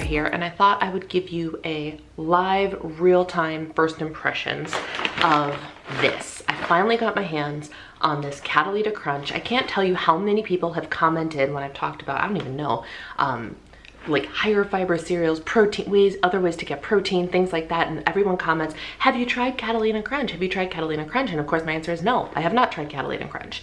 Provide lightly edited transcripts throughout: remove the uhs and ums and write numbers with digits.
here, and I thought I would give you a live, real-time first impressions of this. I finally got my hands on this Catalina Crunch. I can't tell you how many people have commented when I've talked about, I don't even know, like higher fiber cereals, protein, other ways to get protein, things like that. And everyone comments, have you tried Catalina Crunch? Have you tried Catalina Crunch? And of course my answer is no, I have not tried Catalina Crunch.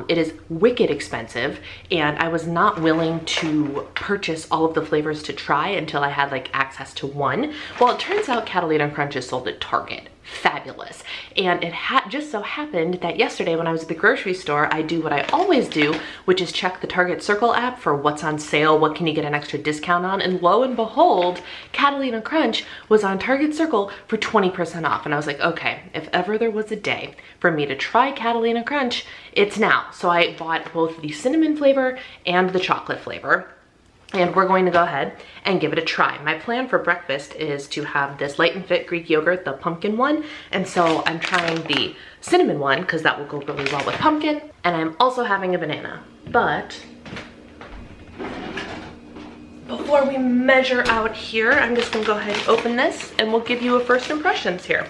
It is wicked expensive, and I was not willing to purchase all of the flavors to try until I had like access to one. Well, it turns out Catalina Crunch is sold at Target. Fabulous. And it just so happened that yesterday when I was at the grocery store, I do what I always do, which is check the Target Circle app for what's on sale, what can you get an extra discount on, and lo and behold, Catalina Crunch was on Target Circle for 20% off. And I was like, okay, if ever there was a day for me to try Catalina Crunch, it's now. So I bought both the cinnamon flavor and the chocolate flavor, and we're going to go ahead and give it a try. My plan for breakfast is to have this Light and Fit Greek yogurt, the pumpkin one, and so I'm trying the cinnamon one because that will go really well with pumpkin, and I'm also having a banana. But before we measure out here, I'm just gonna go ahead and open this and we'll give you a first impressions here.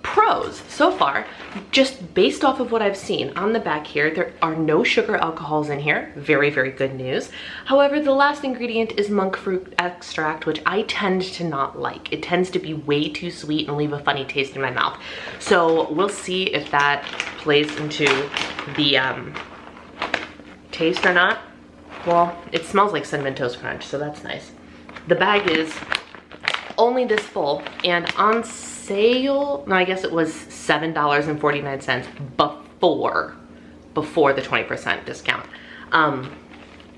Pros so far, just based off of what I've seen on the back here, there are no sugar alcohols in here. Very, very good news. However, the last ingredient is monk fruit extract, which I tend to not like. It tends to be way too sweet and leave a funny taste in my mouth. So we'll see if that plays into the taste or not. Well, it smells like Cinnamon Toast Crunch, so that's nice. The bag is only this full, and on sale, no, I guess it was $7.49 before the 20% discount.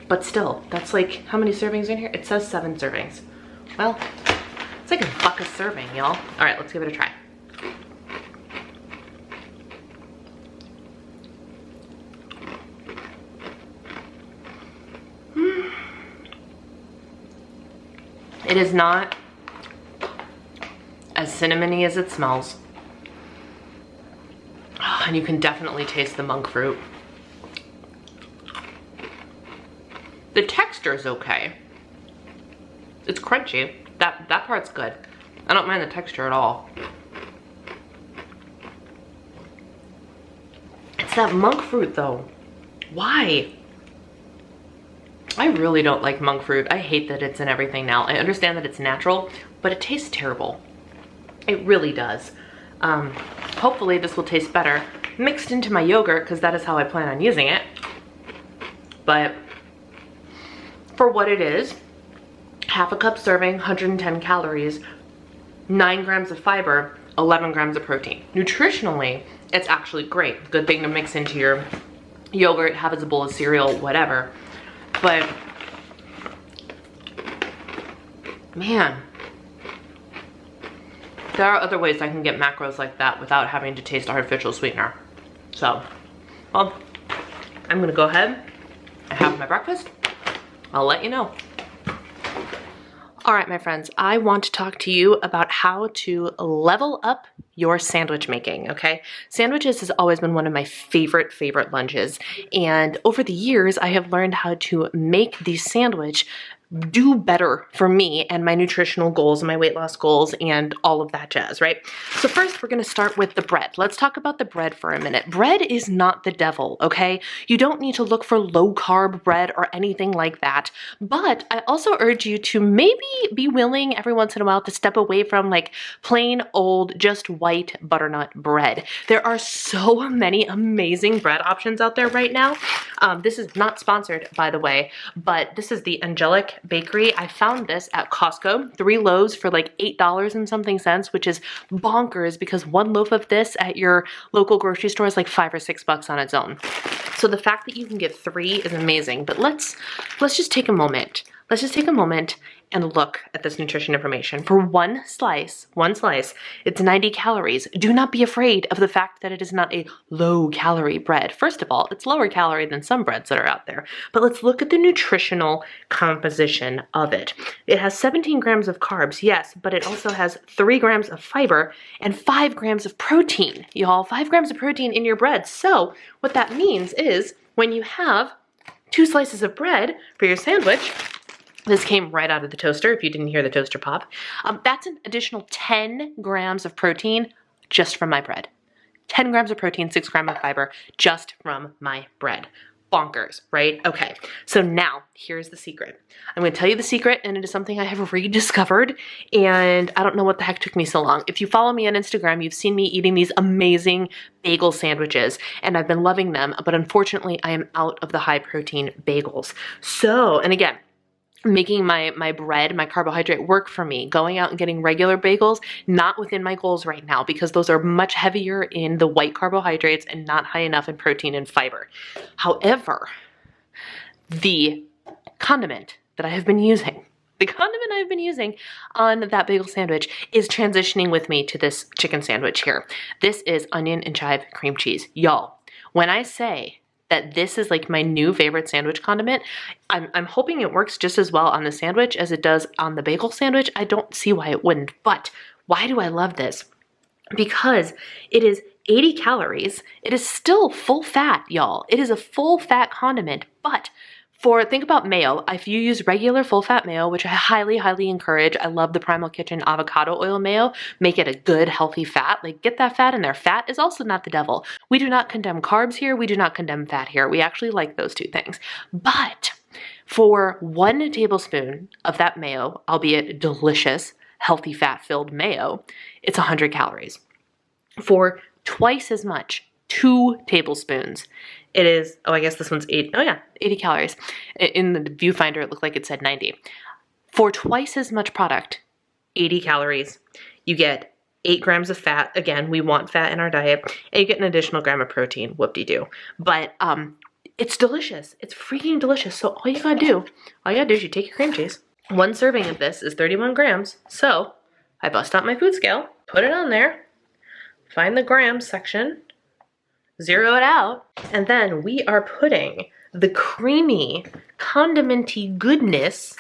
But still, that's like, how many servings in here? It says 7 servings. Well, it's like $1 a serving, y'all. All right, let's give it a try. It is not as cinnamony as it smells. Oh, and you can definitely taste the monk fruit. The texture is okay. It's crunchy. That part's good. I don't mind the texture at all. It's that monk fruit though. Why? I really don't like monk fruit. I hate that it's in everything now. I understand that it's natural, but it tastes terrible. It really does. Hopefully this will taste better mixed into my yogurt, because that is how I plan on using it. But for what it is, half a cup serving, 110 calories, 9 grams of fiber, 11 grams of protein. Nutritionally, it's actually great. Good thing to mix into your yogurt, have as a bowl of cereal, whatever. But man, there are other ways I can get macros like that without having to taste artificial sweetener. So, well, I'm gonna go ahead and have my breakfast. I'll let you know. All right, my friends, I want to talk to you about how to level up your sandwich making, okay? Sandwiches has always been one of my favorite lunches. And over the years, I have learned how to make the sandwich do better for me and my nutritional goals and my weight loss goals and all of that jazz, right? So first we're gonna start with the bread. Let's talk about the bread for a minute. Bread is not the devil, okay? You don't need to look for low carb bread or anything like that. But I also urge you to maybe be willing every once in a while to step away from like plain old, just white butternut bread. There are so many amazing bread options out there right now. This is not sponsored, by the way, but this is the Angelic Bakery. I found this at Costco, 3 loaves for like $8 and something cents, which is bonkers because one loaf of this at your local grocery store is like $5 or $6 on its own. So the fact that you can get 3 is amazing, but let's just take a moment. Let's just take a moment and look at this nutrition information. For one slice, it's 90 calories. Do not be afraid of the fact that it is not a low calorie bread. First of all, it's lower calorie than some breads that are out there. But let's look at the nutritional composition of it. It has 17 grams of carbs, yes, but it also has 3 grams of fiber and 5 grams of protein. Y'all, 5 grams of protein in your bread. So what that means is when you have 2 slices of bread for your sandwich, This came right out of the toaster, if you didn't hear the toaster pop. That's an additional 10 grams of protein just from my bread. 10 grams of protein, 6 grams of fiber, just from my bread. Bonkers, right? Okay, so now here's the secret. I'm gonna tell you the secret, and it is something I have rediscovered, and I don't know what the heck took me so long. If you follow me on Instagram, you've seen me eating these amazing bagel sandwiches, and I've been loving them, but unfortunately, I am out of the high protein bagels. So, and again, making my bread, my carbohydrate work for me, going out and getting regular bagels, not within my goals right now because those are much heavier in the white carbohydrates and not high enough in protein and fiber. However, the condiment that I have been using, on that bagel sandwich is transitioning with me to this chicken sandwich here. This is onion and chive cream cheese. Y'all, when I say that this is like my new favorite sandwich condiment, I'm hoping it works just as well on the sandwich as it does on the bagel sandwich. I don't see why it wouldn't, but why do I love this? Because it is 80 calories. It is still full fat, y'all. It is a full fat condiment, but think about mayo. If you use regular full fat mayo, which I highly, highly encourage, I love the Primal Kitchen avocado oil mayo, make it a good, healthy fat. Like, get that fat in there. Fat is also not the devil. We do not condemn carbs here. We do not condemn fat here. We actually like those two things. But for 1 tablespoon of that mayo, albeit delicious, healthy fat-filled mayo, it's 100 calories. For twice as much, 2 tablespoons, it is, I guess this one's 80 calories. In the viewfinder, it looked like it said 90. For twice as much product, 80 calories, you get 8 grams of fat. Again, we want fat in our diet, and you get an additional gram of protein, whoop-de-doo. But it's delicious. It's freaking delicious. So all you gotta do is you take your cream cheese. 1 serving of this is 31 grams. So I bust out my food scale, put it on there, find the grams section, zero it out, and then we are putting the creamy, condimenty goodness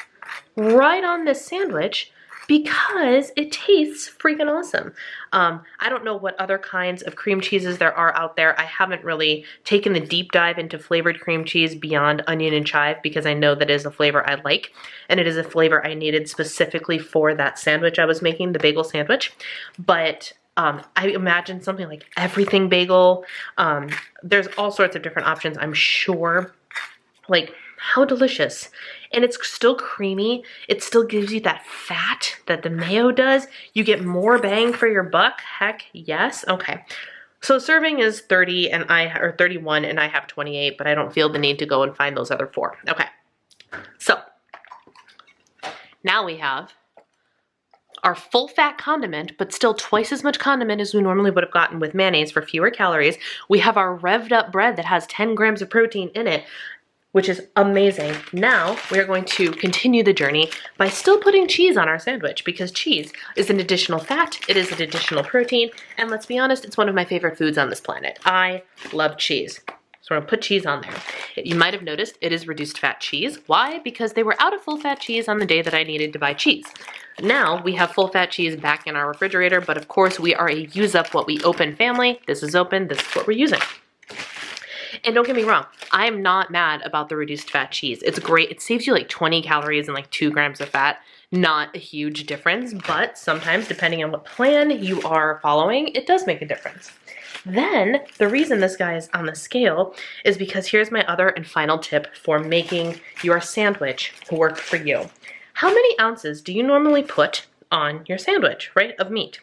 right on this sandwich because it tastes freaking awesome. I don't know what other kinds of cream cheeses there are out there. I haven't really taken the deep dive into flavored cream cheese beyond onion and chive because I know that is a flavor I like, and it is a flavor I needed specifically for that sandwich I was making, the bagel sandwich. But I imagine something like everything bagel. There's all sorts of different options, I'm sure. Like, how delicious. And it's still creamy. It still gives you that fat that the mayo does. You get more bang for your buck. Heck yes. Okay. So serving is 30 or 31 and I have 28, but I don't feel the need to go and find those other 4. Okay. So now we have our full fat condiment, but still twice as much condiment as we normally would have gotten with mayonnaise for fewer calories. We have our revved up bread that has 10 grams of protein in it, which is amazing. Now we're going to continue the journey by still putting cheese on our sandwich because cheese is an additional fat, it is an additional protein, and let's be honest, it's one of my favorite foods on this planet. I love cheese. So we're gonna put cheese on there. You might have noticed it is reduced fat cheese. Why? Because they were out of full fat cheese on the day that I needed to buy cheese. Now we have full fat cheese back in our refrigerator, but of course we are a use up what we open family. This is open, this is what we're using. And don't get me wrong, I am not mad about the reduced fat cheese. It's great. It saves you like 20 calories and like 2 grams of fat. Not a huge difference, but sometimes depending on what plan you are following, it does make a difference. Then the reason this guy is on the scale is because here's my other and final tip for making your sandwich work for you. How many ounces do you normally put on your sandwich, right, of meat?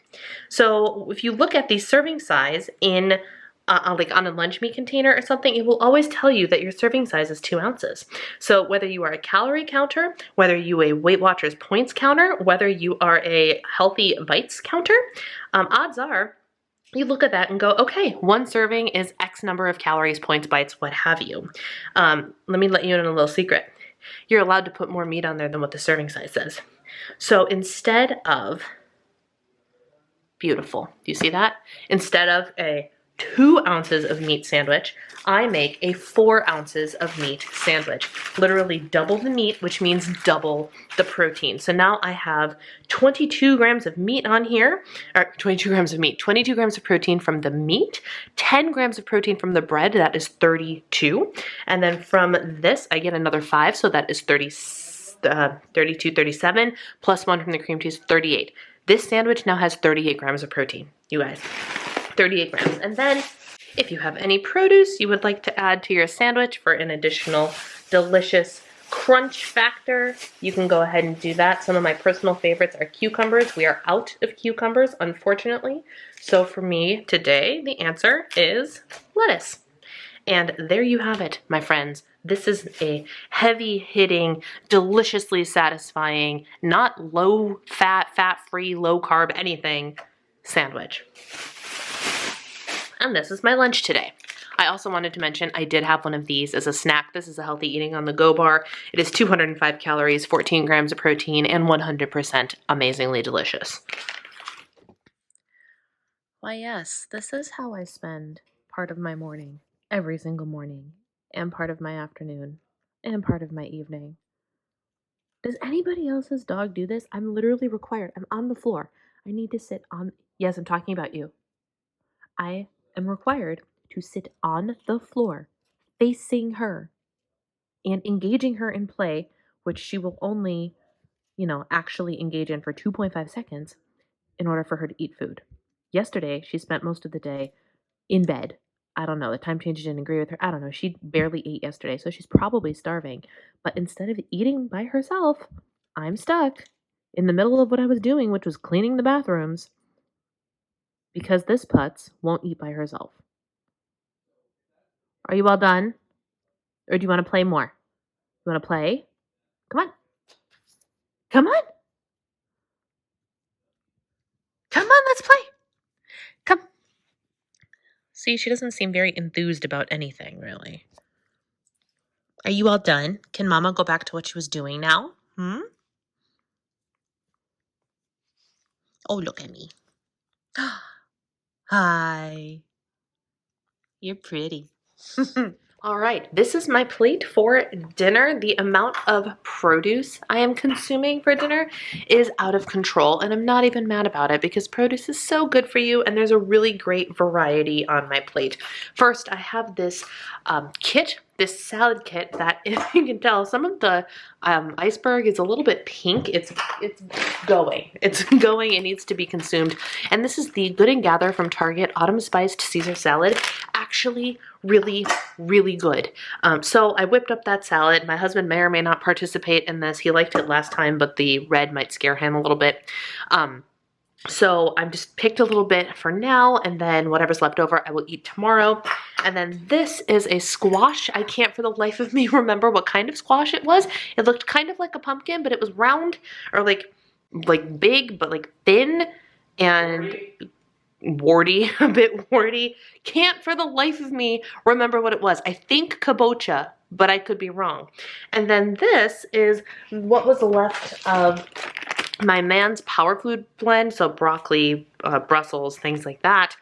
So if you look at the serving size in like on a lunch meat container or something, it will always tell you that your serving size is 2 ounces. So whether you are a calorie counter, whether you a Weight Watchers points counter, whether you are a Healthy Bites counter, odds are you look at that and go, okay, 1 serving is X number of calories, points, bites, what have you. Let me let you in a little secret. You're allowed to put more meat on there than what the serving size says. So instead of, beautiful, do you see that? Instead of a 2 ounces of meat sandwich, I make a 4 ounces of meat sandwich. Literally double the meat, which means double the protein. So now I have 22 grams of meat on here, or 22 grams of meat, 22 grams of protein from the meat, 10 grams of protein from the bread, that is 32. And then from this, I get another 5, so that is 36. 32, 37, plus one from the cream cheese, 38. This sandwich now has 38 grams of protein, you guys. 38 grams. And then if you have any produce you would like to add to your sandwich for an additional delicious crunch factor, you can go ahead and do that. Some of my personal favorites are cucumbers. We are out of cucumbers, unfortunately. So for me today, the answer is lettuce. And there you have it, my friends. This is a heavy-hitting, deliciously satisfying, not low-fat, fat-free, low-carb, anything sandwich. And this is my lunch today. I also wanted to mention I did have one of these as a snack. This is a healthy eating on the go bar. It is 205 calories, 14 grams of protein, and 100% amazingly delicious. Why yes, this is how I spend part of my morning, every single morning, and part of my afternoon, and part of my evening. Does anybody else's dog do this? I'm literally required. I'm on the floor. I need to sit on, yes, I'm talking about you. I am required to sit on the floor, facing her, and engaging her in play, which she will only, actually engage in for 2.5 seconds in order for her to eat food. Yesterday, she spent most of the day in bed. I don't know, the time change didn't agree with her. I don't know, she barely ate yesterday, so she's probably starving. But instead of eating by herself, I'm stuck in the middle of what I was doing, which was cleaning the bathrooms, because this putz won't eat by herself. Are you all done? Or do you want to play more? You want to play? Come on. Come on. Come on, let's play. Come. See, she doesn't seem very enthused about anything, really. Are you all done? Can Mama go back to what she was doing now? Oh, look at me. Hi. You're pretty. All right, this is my plate for dinner. The amount of produce I am consuming for dinner is out of control, and I'm not even mad about it because produce is so good for you, and there's a really great variety on my plate. First, I have this kit, this salad kit that, if you can tell, some of the iceberg is a little bit pink. It's going. It's going. It needs to be consumed. And this is the Good and Gather from Target Autumn Spiced Caesar Salad. Actually, really, really good. So I whipped up that salad. My husband may or may not participate in this. He liked it last time, but the red might scare him a little bit. So I've just picked a little bit for now, and then whatever's left over I will eat tomorrow. And then this is a squash. I can't for the life of me remember what kind of squash it was. It looked kind of like a pumpkin, but it was round, or like big, but like thin and warty, a bit warty. Can't for the life of me remember what it was. I think kabocha, but I could be wrong. And then this is what was left of my man's power food blend, so broccoli, Brussels, things like that.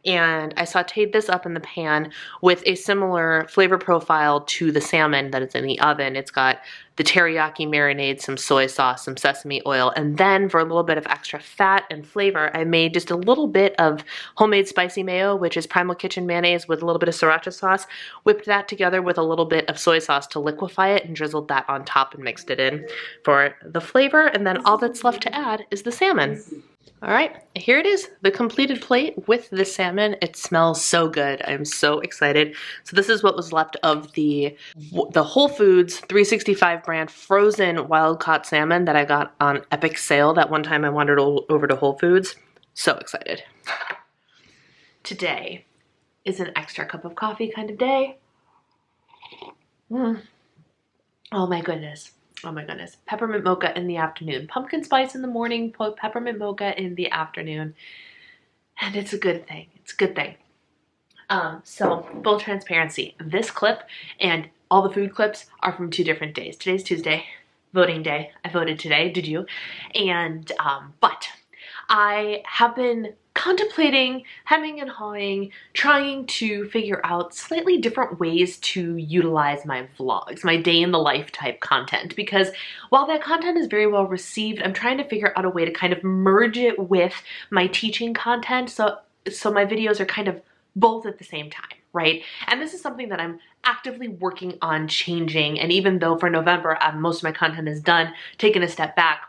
And I sauteed this up in the pan with a similar flavor profile to the salmon that is in the oven. It's got the teriyaki marinade, some soy sauce, some sesame oil, and then for a little bit of extra fat and flavor, I made just a little bit of homemade spicy mayo, which is Primal Kitchen mayonnaise with a little bit of sriracha sauce, whipped that together with a little bit of soy sauce to liquefy it, and drizzled that on top and mixed it in for the flavor, and then all that's left to add is the salmon. All right, here it is, the completed plate with the salmon. It smells so good. I'm so excited. So this is what was left of the Whole Foods 365 brand frozen wild-caught salmon that I got on epic sale that one time I wandered over to Whole Foods. So excited. Today is an extra cup of coffee kind of day. Oh my goodness. Oh my goodness. Peppermint mocha in the afternoon. Pumpkin spice in the morning, peppermint mocha in the afternoon. And it's a good thing. It's a good thing. So, full transparency. This clip and all the food clips are from 2 different days. Today's Tuesday, voting day. I voted today, did you? And, but I have been contemplating, hemming and hawing, trying to figure out slightly different ways to utilize my vlogs, my day in the life type content, because while that content is very well received, I'm trying to figure out a way to kind of merge it with my teaching content, so my videos are kind of both at the same time. right? And this is something that I'm actively working on changing. And even though for November, most of my content is done, taking a step back,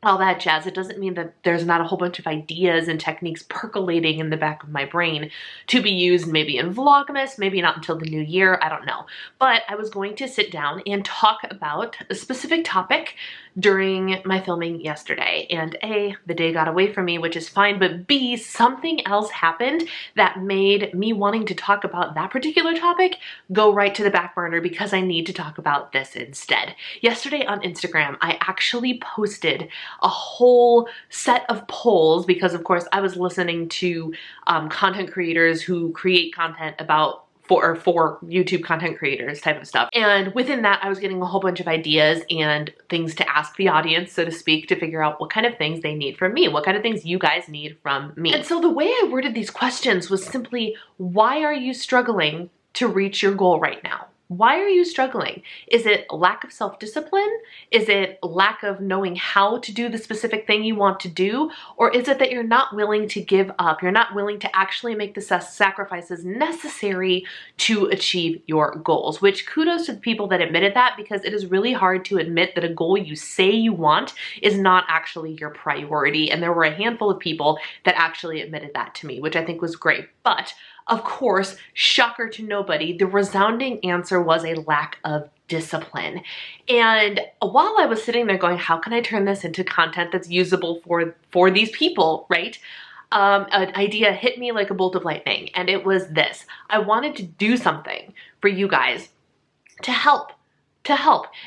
all that jazz, it doesn't mean that there's not a whole bunch of ideas and techniques percolating in the back of my brain to be used maybe in Vlogmas, maybe not until the new year, I don't know. But I was going to sit down and talk about a specific topic during my filming yesterday. And A, the day got away from me, which is fine, but B, something else happened that made me wanting to talk about that particular topic go right to the back burner because I need to talk about this instead. Yesterday on Instagram, I actually posted a whole set of polls because of course I was listening to content creators who create content about for YouTube content creators type of stuff. And within that, I was getting a whole bunch of ideas and things to ask the audience, so to speak, to figure out what kind of things they need from me, what kind of things you guys need from me. And so the way I worded these questions was simply, why are you struggling to reach your goal right now? Why are you struggling? Is it lack of self-discipline? Is it lack of knowing how to do the specific thing you want to do? Or is it that you're not willing to give up? You're not willing to actually make the sacrifices necessary to achieve your goals, which kudos to the people that admitted that, because it is really hard to admit that a goal you say you want is not actually your priority. And there were a handful of people that actually admitted that to me, which I think was great. But of course, shocker to nobody, the resounding answer was a lack of discipline. And while I was sitting there going, how can I turn this into content that's usable for these people, right? An idea hit me like a bolt of lightning, and it was this. I wanted to do something for you guys to help.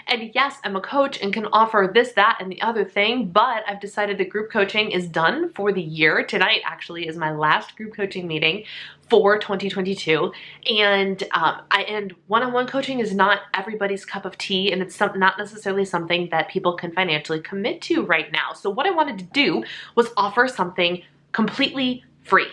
And yes, I'm a coach and can offer this, that, and the other thing, but I've decided that group coaching is done for the year. Tonight actually is my last group coaching meeting for 2022. And one-on-one coaching is not everybody's cup of tea, and it's not necessarily something that people can financially commit to right now. So what I wanted to do was offer something completely free.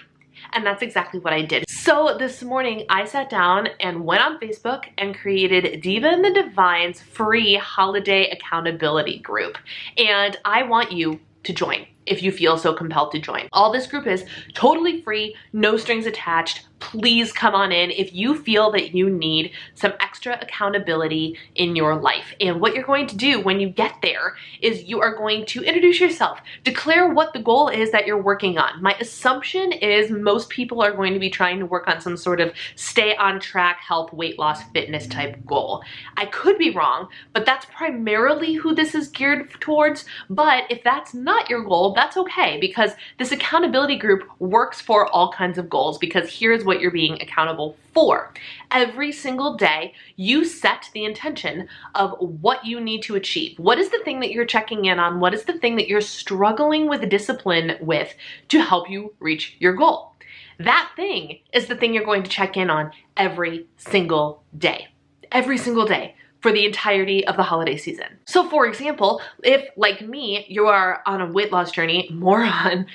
And that's exactly what I did. So this morning I sat down and went on Facebook and created Diva and the Divine's free holiday accountability group. And I want you to join if you feel so compelled to join. All this group is totally free, no strings attached. Please come on in if you feel that you need some extra accountability in your life. And what you're going to do when you get there is you are going to introduce yourself, declare what the goal is that you're working on. My assumption is most people are going to be trying to work on some sort of stay on track, health, weight loss, fitness type goal. I could be wrong, but that's primarily who this is geared towards. But if that's not your goal, that's okay, because this accountability group works for all kinds of goals, because here's what you're being accountable for. Every single day, you set the intention of what you need to achieve. What is the thing that you're checking in on? What is the thing that you're struggling with discipline with to help you reach your goal? That thing is the thing you're going to check in on every single day. Every single day. For the entirety of the holiday season. So for example, if like me, you are on a weight loss journey, more on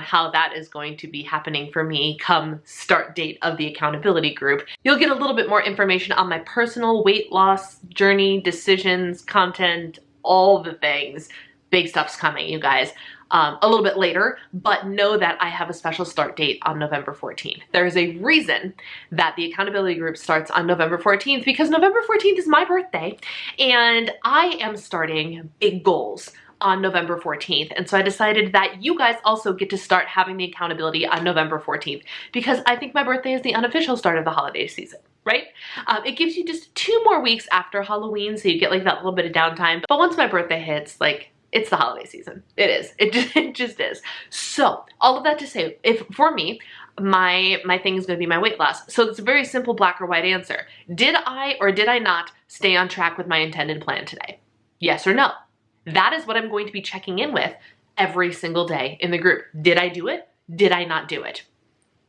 how that is going to be happening for me come start date of the accountability group, you'll get a little bit more information on my personal weight loss journey, decisions, content, all the things. Big stuff's coming, you guys. A little bit later, but know that I have a special start date on November 14th. There is a reason that the accountability group starts on November 14th, because November 14th is my birthday, and I am starting big goals on November 14th. And so I decided that you guys also get to start having the accountability on November 14th, because I think my birthday is the unofficial start of the holiday season. Right? It gives you just 2 more weeks after Halloween, so you get like that little bit of downtime. But once my birthday hits, like, it's the holiday season. It is. It just is. So all of that to say, if for me, my thing is going to be my weight loss. So it's a very simple black or white answer. Did I or did I not stay on track with my intended plan today? Yes or no? That is what I'm going to be checking in with every single day in the group. Did I do it? Did I not do it?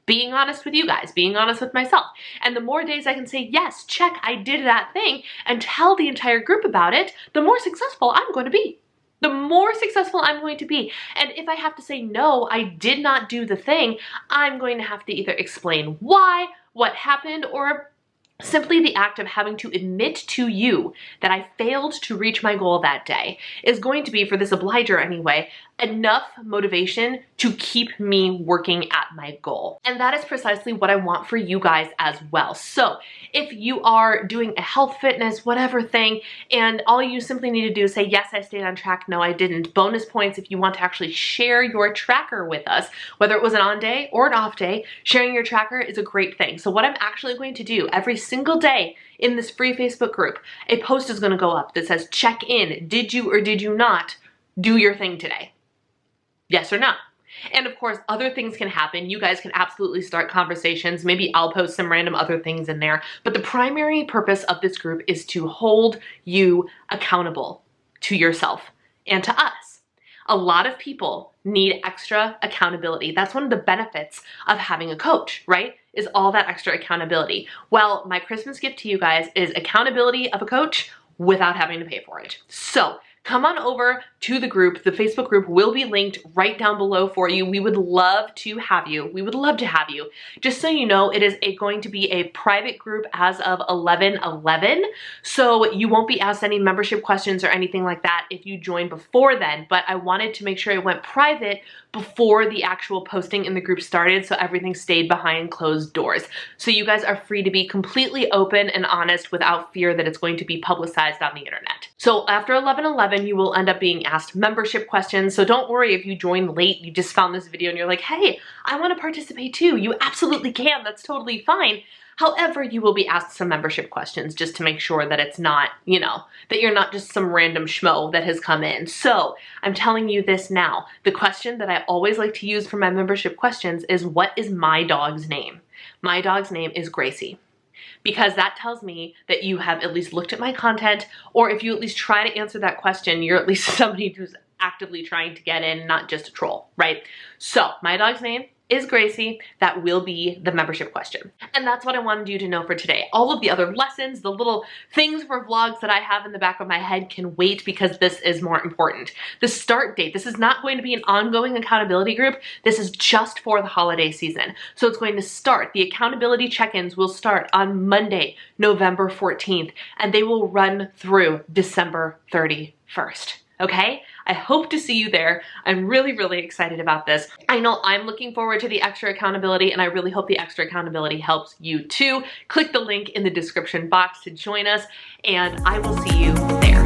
Being honest with you guys, being honest with myself. And the more days I can say, yes, check, I did that thing, and tell the entire group about it, the more successful I'm going to be. The more successful I'm going to be. And if I have to say, no, I did not do the thing, I'm going to have to either explain why, what happened, or Simply the act of having to admit to you that I failed to reach my goal that day is going to be, for this obliger anyway, enough motivation to keep me working at my goal. And that is precisely what I want for you guys as well. So if you are doing a health, fitness, whatever thing, and all you simply need to do is say, yes, I stayed on track, no, I didn't. Bonus points if you want to actually share your tracker with us, whether it was an on day or an off day, sharing your tracker is a great thing. So what I'm actually going to do every single day in this free Facebook group, a post is going to go up that says, check in, did you or did you not do your thing today? Yes or no? And of course, other things can happen. You guys can absolutely start conversations. Maybe I'll post some random other things in there. But the primary purpose of this group is to hold you accountable to yourself and to us. A lot of people need extra accountability. That's one of the benefits of having a coach, right? Is all that extra accountability. Well, my Christmas gift to you guys is accountability of a coach without having to pay for it. So come on over to the group. The Facebook group will be linked right down below for you. We would love to have you. We would love to have you. Just so you know, it is going to be a private group as of 11/11. So you won't be asked any membership questions or anything like that if you join before then. But I wanted to make sure it went private before the actual posting in the group started, so everything stayed behind closed doors. So you guys are free to be completely open and honest without fear that it's going to be publicized on the internet. So after 11/11, you will end up being asked membership questions. So don't worry if you joined late, you just found this video and you're like, hey, I want to participate too. You absolutely can. That's totally fine. However, you will be asked some membership questions just to make sure that it's not, you know, that you're not just some random schmo that has come in. So I'm telling you this now. The question that I always like to use for my membership questions is, what is my dog's name? My dog's name is Gracie. Because that tells me that you have at least looked at my content, or if you at least try to answer that question, you're at least somebody who's actively trying to get in, not just a troll, right? So my dog's name is Gracie. That will be the membership question. And that's what I wanted you to know for today. All of the other lessons, the little things for vlogs that I have in the back of my head can wait, because this is more important. The start date, this is not going to be an ongoing accountability group. This is just for the holiday season. So it's going to start, the accountability check-ins will start on Monday, November 14th, and they will run through December 31st. Okay? I hope to see you there. I'm really, really excited about this. I know I'm looking forward to the extra accountability, and I really hope the extra accountability helps you too. Click the link in the description box to join us, and I will see you there.